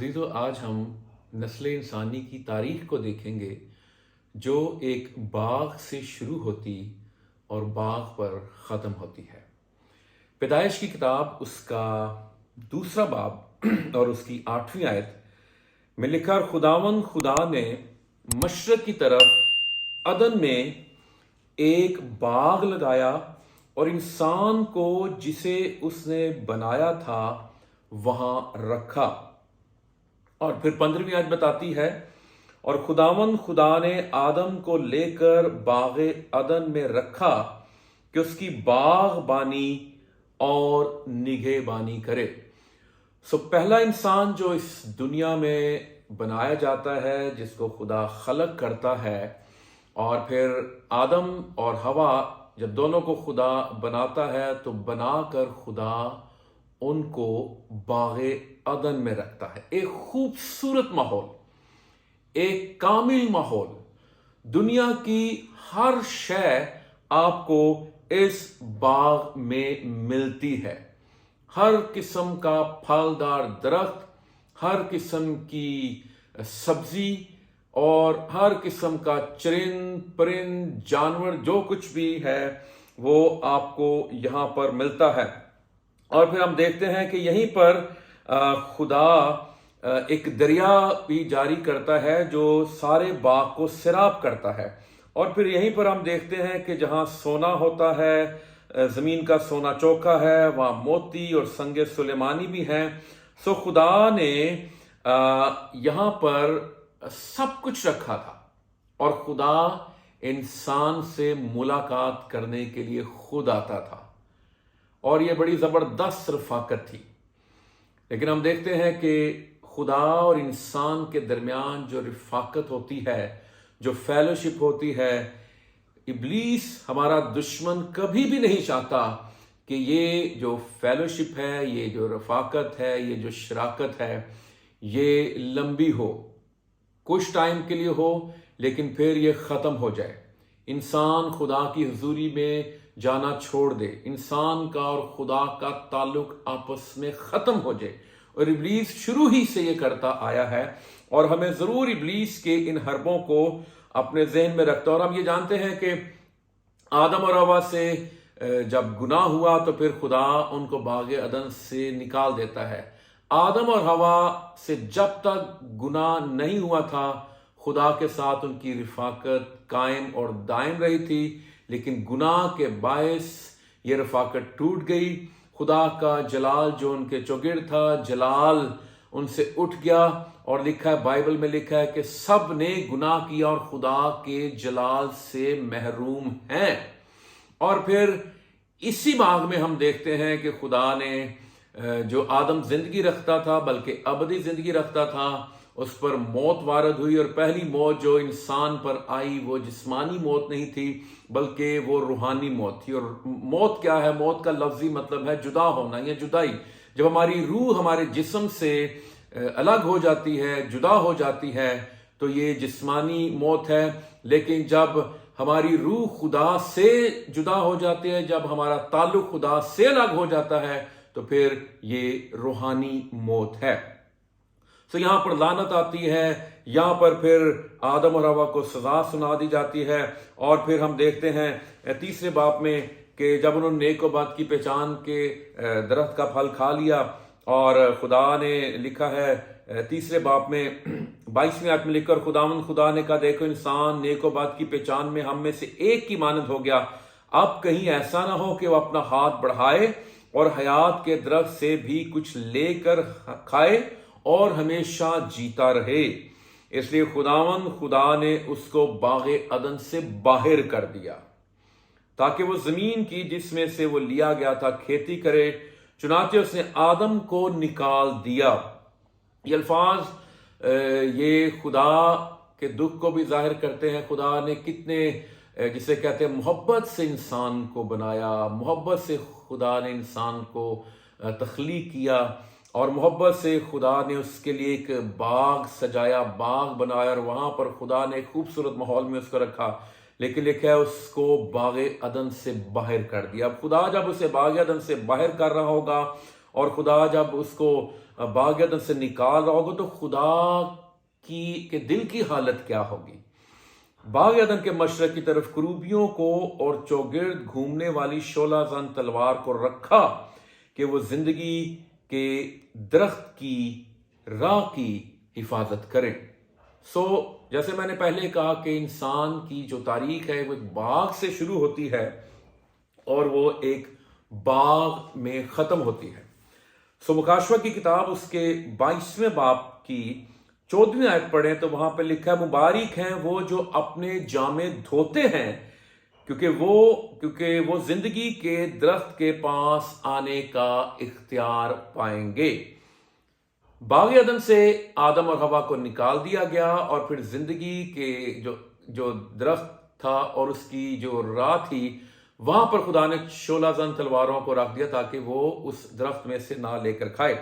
عزیزو، آج ہم نسل انسانی کی تاریخ کو دیکھیں گے جو ایک باغ سے شروع ہوتی اور باغ پر ختم ہوتی ہے۔ پیدائش کی کتاب اس کا دوسرا باب اور اس کی 8ویں آیت میں لکھا، اور خداوند خدا نے مشرق کی طرف عدن میں ایک باغ لگایا اور انسان کو جسے اس نے بنایا تھا وہاں رکھا۔ اور پھر 15ویں آیت بتاتی ہے، اور خداوند خدا نے آدم کو لے کر باغ عدن میں رکھا کہ اس کی باغ بانی اور نگہ بانی کرے۔ پہلا انسان جو اس دنیا میں بنایا جاتا ہے، جس کو خدا خلق کرتا ہے، اور پھر آدم اور حوا جب دونوں کو خدا بناتا ہے تو بنا کر خدا ان کو باغ عدن میں رکھتا ہے۔ ایک خوبصورت ماحول، ایک کامل ماحول، دنیا کی ہر شے آپ کو اس باغ میں ملتی ہے۔ ہر قسم کا پھلدار درخت، ہر قسم کی سبزی اور ہر قسم کا چرند پرند جانور، جو کچھ بھی ہے وہ آپ کو یہاں پر ملتا ہے۔ اور پھر ہم دیکھتے ہیں کہ یہیں پر خدا ایک دریا بھی جاری کرتا ہے جو سارے باغ کو سیراب کرتا ہے۔ اور پھر یہیں پر ہم دیکھتے ہیں کہ جہاں سونا ہوتا ہے، زمین کا سونا چوکا ہے، وہاں موتی اور سنگ سلیمانی بھی ہیں۔ خدا نے یہاں پر سب کچھ رکھا تھا، اور خدا انسان سے ملاقات کرنے کے لیے خود آتا تھا، اور یہ بڑی زبردست رفاقت تھی۔ لیکن ہم دیکھتے ہیں کہ خدا اور انسان کے درمیان جو رفاقت ہوتی ہے، جو فیلوشپ ہوتی ہے، ابلیس ہمارا دشمن کبھی بھی نہیں چاہتا کہ یہ جو فیلوشپ ہے، یہ جو رفاقت ہے، یہ جو شراکت ہے، یہ لمبی ہو، کچھ ٹائم کے لیے ہو، لیکن پھر یہ ختم ہو جائے۔ انسان خدا کی حضوری میں جانا چھوڑ دے، انسان کا اور خدا کا تعلق آپس میں ختم ہو جائے۔ اور ابلیس شروع ہی سے یہ کرتا آیا ہے، اور ہمیں ضرور ابلیس کے ان حربوں کو اپنے ذہن میں رکھتا ہے۔ اور ہم یہ جانتے ہیں کہ آدم اور حوا سے جب گناہ ہوا تو پھر خدا ان کو باغ عدن سے نکال دیتا ہے۔ آدم اور حوا سے جب تک گناہ نہیں ہوا تھا، خدا کے ساتھ ان کی رفاقت قائم اور دائم رہی تھی، لیکن گناہ کے باعث یہ رفاقت ٹوٹ گئی۔ خدا کا جلال جو ان کے چوگرد تھا، جلال ان سے اٹھ گیا، اور لکھا ہے، بائبل میں لکھا ہے کہ سب نے گناہ کیا اور خدا کے جلال سے محروم ہیں۔ اور پھر اسی باغ میں ہم دیکھتے ہیں کہ خدا نے جو آدم زندگی رکھتا تھا، بلکہ ابدی زندگی رکھتا تھا، اس پر موت وارد ہوئی، اور پہلی موت جو انسان پر آئی وہ جسمانی موت نہیں تھی، بلکہ وہ روحانی موت تھی۔ اور موت کیا ہے؟ موت کا لفظی مطلب ہے جدا ہونا یا جدائی۔ جب ہماری روح ہمارے جسم سے الگ ہو جاتی ہے، جدا ہو جاتی ہے، تو یہ جسمانی موت ہے۔ لیکن جب ہماری روح خدا سے جدا ہو جاتی ہے، جب ہمارا تعلق خدا سے الگ ہو جاتا ہے، تو پھر یہ روحانی موت ہے۔ یہاں پر لعنت آتی ہے، یہاں پر پھر آدم اور حوا کو سزا سنا دی جاتی ہے۔ اور پھر ہم دیکھتے ہیں تیسرے باب میں کہ جب انہوں نے نیک و بد کی پہچان کے درخت کا پھل کھا لیا، اور خدا نے لکھا ہے تیسرے باب میں 22ویں آیت میں لکھ کر، خداوند خدا نے کہا، دیکھو انسان نیک و بد کی پہچان میں ہم میں سے ایک کی مانند ہو گیا، اب کہیں ایسا نہ ہو کہ وہ اپنا ہاتھ بڑھائے اور حیات کے درخت سے بھی کچھ لے کر کھائے اور ہمیشہ جیتا رہے۔ اس لیے خداوند خدا نے اس کو باغ عدن سے باہر کر دیا تاکہ وہ زمین کی جس میں سے وہ لیا گیا تھا کھیتی کرے، چنانچہ اس نے آدم کو نکال دیا۔ یہ الفاظ یہ خدا کے دکھ کو بھی ظاہر کرتے ہیں۔ خدا نے کتنے جسے کہتے ہیں محبت سے انسان کو بنایا، محبت سے خدا نے انسان کو تخلیق کیا، اور محبت سے خدا نے اس کے لیے ایک باغ سجایا، باغ بنایا، اور وہاں پر خدا نے ایک خوبصورت ماحول میں اس کو رکھا۔ لیکن لکھا ہے اس کو باغ عدن سے باہر کر دیا۔ اب خدا جب اسے باغ عدن سے باہر کر رہا ہوگا اور خدا جب اس کو باغ عدن سے نکال رہا ہوگا تو خدا کے دل کی حالت کیا ہوگی؟ باغ عدن کے مشرق کی طرف کروبیوں کو اور چوگرد گھومنے والی شعلہ زن تلوار کو رکھا کہ وہ زندگی کے درخت کی راہ کی حفاظت کریں۔ جیسے میں نے پہلے کہا کہ انسان کی جو تاریخ ہے وہ ایک باغ سے شروع ہوتی ہے اور وہ ایک باغ میں ختم ہوتی ہے۔ مکاشفہ کی کتاب اس کے 22ویں باب کی 14ویں آیت پڑھیں تو وہاں پہ لکھا ہے، مبارک ہیں وہ جو اپنے جامے دھوتے ہیں کیونکہ وہ زندگی کے درخت کے پاس آنے کا اختیار پائیں گے۔ باغ عدن سے آدم اور حوا کو نکال دیا گیا اور پھر زندگی کے جو درخت تھا اور اس کی جو راہ تھی وہاں پر خدا نے شعلہ زن تلواروں کو رکھ دیا تاکہ وہ اس درخت میں سے نہ لے کر کھائے۔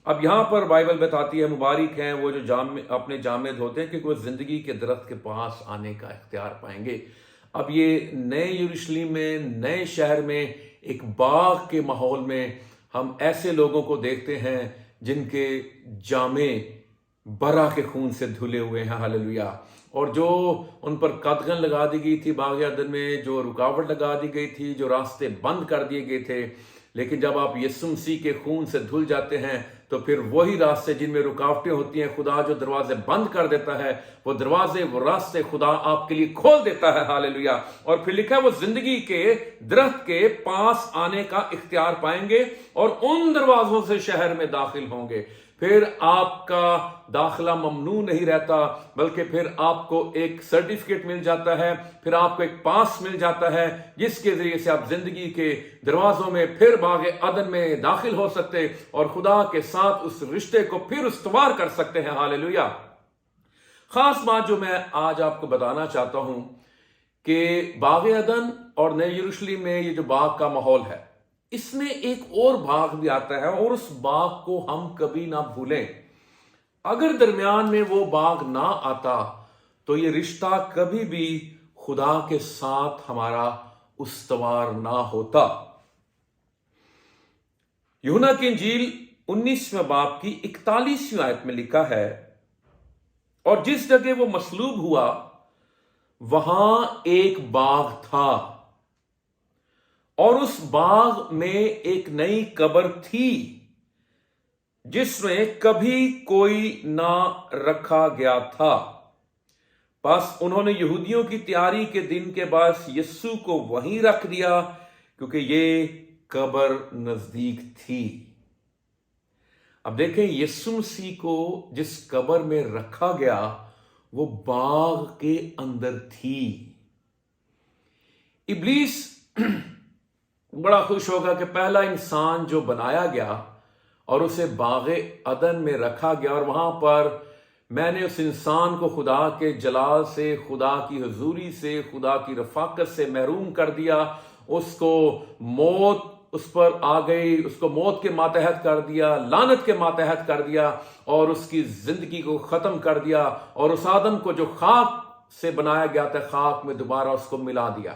اب یہاں پر بائبل بتاتی ہے، مبارک ہیں وہ جو اپنے جامے دھوتے ہیں کیونکہ وہ زندگی کے درخت کے پاس آنے کا اختیار پائیں گے۔ اب یہ نئے یروشلم میں، نئے شہر میں، ایک باغ کے ماحول میں ہم ایسے لوگوں کو دیکھتے ہیں جن کے جامے برا کے خون سے دھلے ہوئے ہیں، ہاللویا۔ اور جو ان پر قدغن لگا دی گئی تھی باغ عدن میں، جو رکاوٹ لگا دی گئی تھی، جو راستے بند کر دیے گئے تھے، لیکن جب آپ یسوع مسیح کے خون سے دھل جاتے ہیں تو پھر وہی راستے جن میں رکاوٹیں ہوتی ہیں، خدا جو دروازے بند کر دیتا ہے وہ دروازے، وہ راستے خدا آپ کے لیے کھول دیتا ہے، ہاللویا۔ اور پھر لکھا ہے وہ زندگی کے درخت کے پاس آنے کا اختیار پائیں گے اور ان دروازوں سے شہر میں داخل ہوں گے۔ پھر آپ کا داخلہ ممنوع نہیں رہتا، بلکہ پھر آپ کو ایک سرٹیفکیٹ مل جاتا ہے، پھر آپ کو ایک پاس مل جاتا ہے جس کے ذریعے سے آپ زندگی کے دروازوں میں پھر باغ عدن میں داخل ہو سکتے اور خدا کے ساتھ اس رشتے کو پھر استوار کر سکتے ہیں، ہاللویا۔ خاص بات جو میں آج آپ کو بتانا چاہتا ہوں کہ باغ عدن اور نئے یروشلم میں یہ جو باغ کا ماحول ہے، اس میں ایک اور باغ بھی آتا ہے اور اس باغ کو ہم کبھی نہ بھولیں۔ اگر درمیان میں وہ باغ نہ آتا تو یہ رشتہ کبھی بھی خدا کے ساتھ ہمارا استوار نہ ہوتا۔ یوحنا کی انجیل 19ویں باب کی 41ویں آیت میں لکھا ہے، اور جس جگہ وہ مصلوب ہوا وہاں ایک باغ تھا اور اس باغ میں ایک نئی قبر تھی جس میں کبھی کوئی نہ رکھا گیا تھا۔ بس انہوں نے یہودیوں کی تیاری کے دن کے بعد یسوع کو وہیں رکھ دیا کیونکہ یہ قبر نزدیک تھی۔ اب دیکھیں یسوع مسیح کو جس قبر میں رکھا گیا وہ باغ کے اندر تھی۔ ابلیس بڑا خوش ہوگا کہ پہلا انسان جو بنایا گیا اور اسے باغ عدن میں رکھا گیا اور وہاں پر میں نے اس انسان کو خدا کے جلال سے، خدا کی حضوری سے، خدا کی رفاقت سے محروم کر دیا، اس کو موت اس پر آ گئی، اس کو موت کے ماتحت کر دیا، لعنت کے ماتحت کر دیا اور اس کی زندگی کو ختم کر دیا، اور اس آدم کو جو خاک سے بنایا گیا تھا خاک میں دوبارہ اس کو ملا دیا۔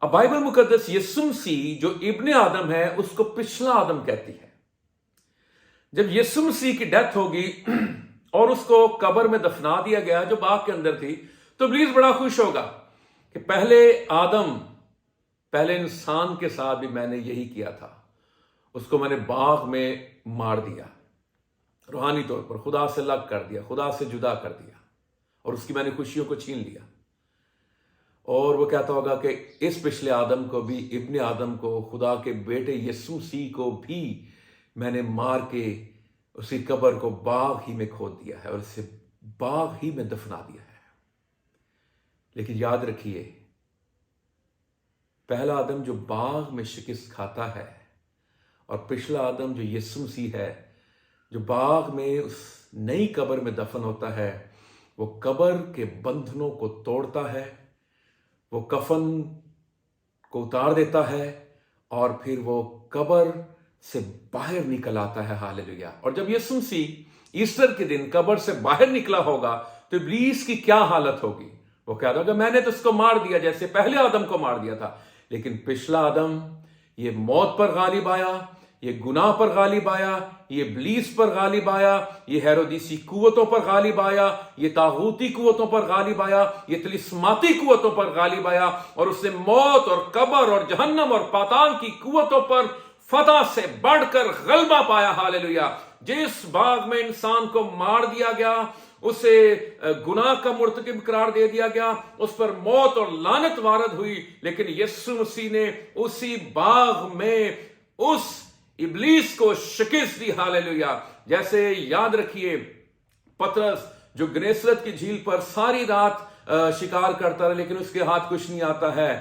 اب بائبل مقدس یسوع مسیح جو ابن آدم ہے اس کو پچھلا آدم کہتی ہے۔ جب یسوع مسیح کی ڈیتھ ہوگی اور اس کو قبر میں دفنا دیا گیا جو باغ کے اندر تھی، تو ابلیس بڑا خوش ہوگا کہ پہلے آدم، پہلے انسان کے ساتھ بھی میں نے یہی کیا تھا، اس کو میں نے باغ میں مار دیا، روحانی طور پر خدا سے الگ کر دیا، خدا سے جدا کر دیا اور اس کی میں نے خوشیوں کو چھین لیا۔ اور وہ کہتا ہوگا کہ اس پچھلے آدم کو بھی، ابن آدم کو، خدا کے بیٹے یسوع مسیح کو بھی میں نے مار کے اسی قبر کو باغ ہی میں کھود دیا ہے اور اسے باغ ہی میں دفنا دیا ہے۔ لیکن یاد رکھیے، پہلا آدم جو باغ میں شکست کھاتا ہے اور پچھلا آدم جو یسوع مسیح ہے جو باغ میں اس نئی قبر میں دفن ہوتا ہے، وہ قبر کے بندھنوں کو توڑتا ہے، وہ کفن کو اتار دیتا ہے اور پھر وہ قبر سے باہر نکل آتا ہے، ہاللویا۔ اور جب یسوع مسیح ایسٹر کے دن قبر سے باہر نکلا ہوگا تو ابلیس کی کیا حالت ہوگی؟ وہ کہتا ہوگا میں نے تو اس کو مار دیا جیسے پہلے آدم کو مار دیا تھا، لیکن پچھلا آدم یہ موت پر غالب آیا، یہ گناہ پر غالب آیا، یہ ابلیس پر غالب آیا، یہ ہیرودیسی قوتوں پر غالب آیا، یہ طاغوتی قوتوں پر غالب آیا، یہ طلسماتی قوتوں پر غالب آیا، اور اس نے موت اور قبر اور جہنم اور پاتال کی قوتوں پر فتح سے بڑھ کر غلبہ پایا۔ ہالیلویہ۔ جس باغ میں انسان کو مار دیا گیا، اسے گناہ کا مرتکب قرار دے دیا گیا، اس پر موت اور لعنت وارد ہوئی، لیکن یسوع مسیح نے اسی باغ میں اس ابلیس کو شکست دی۔ ہالیلویہ۔ جیسے یاد رکھیے پطرس جو گنیسرت کی جھیل پر ساری رات شکار کرتا رہا، لیکن اس کے ہاتھ کچھ نہیں آتا ہے،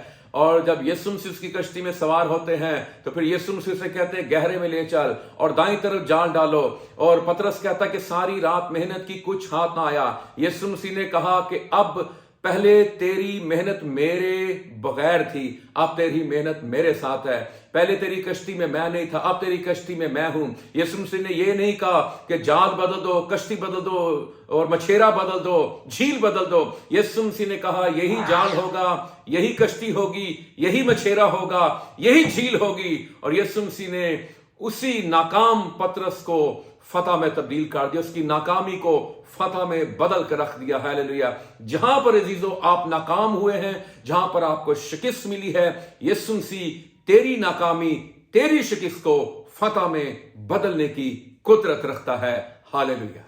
اور جب یسوع مسیح اس کی کشتی میں سوار ہوتے ہیں تو پھر یسوع مسیح سے کہتے ہیں گہرے میں لے چل اور دائیں طرف جال ڈالو، اور پطرس کہتا کہ ساری رات محنت کی کچھ ہاتھ نہ آیا۔ یسوع مسیح نے کہا کہ اب پہلے تیری محنت میرے بغیر تھی، اب تیری محنت میرے ساتھ ہے۔ پہلے تیری کشتی میں میں نہیں تھا، اب تیری کشتی میں میں ہوں۔ یسوع مسیح نے یہ نہیں کہا کہ جال بدل دو، کشتی بدل دو اور مچھیرا بدل دو، جھیل بدل دو۔ یسوع مسیح نے کہا یہی جال ہوگا، یہی کشتی ہوگی، یہی مچھیرا ہوگا، یہی جھیل ہوگی، اور یسوع مسیح نے اسی ناکام پطرس کو فتح میں تبدیل کر دیا، اس کی ناکامی کو فتح میں بدل کر رکھ دیا۔ ہالیلویہ۔ جہاں پر عزیزو آپ ناکام ہوئے ہیں، جہاں پر آپ کو شکست ملی ہے، یسوع مسیح تیری ناکامی، تیری شکست کو فتح میں بدلنے کی قدرت رکھتا ہے۔ ہالیلویہ۔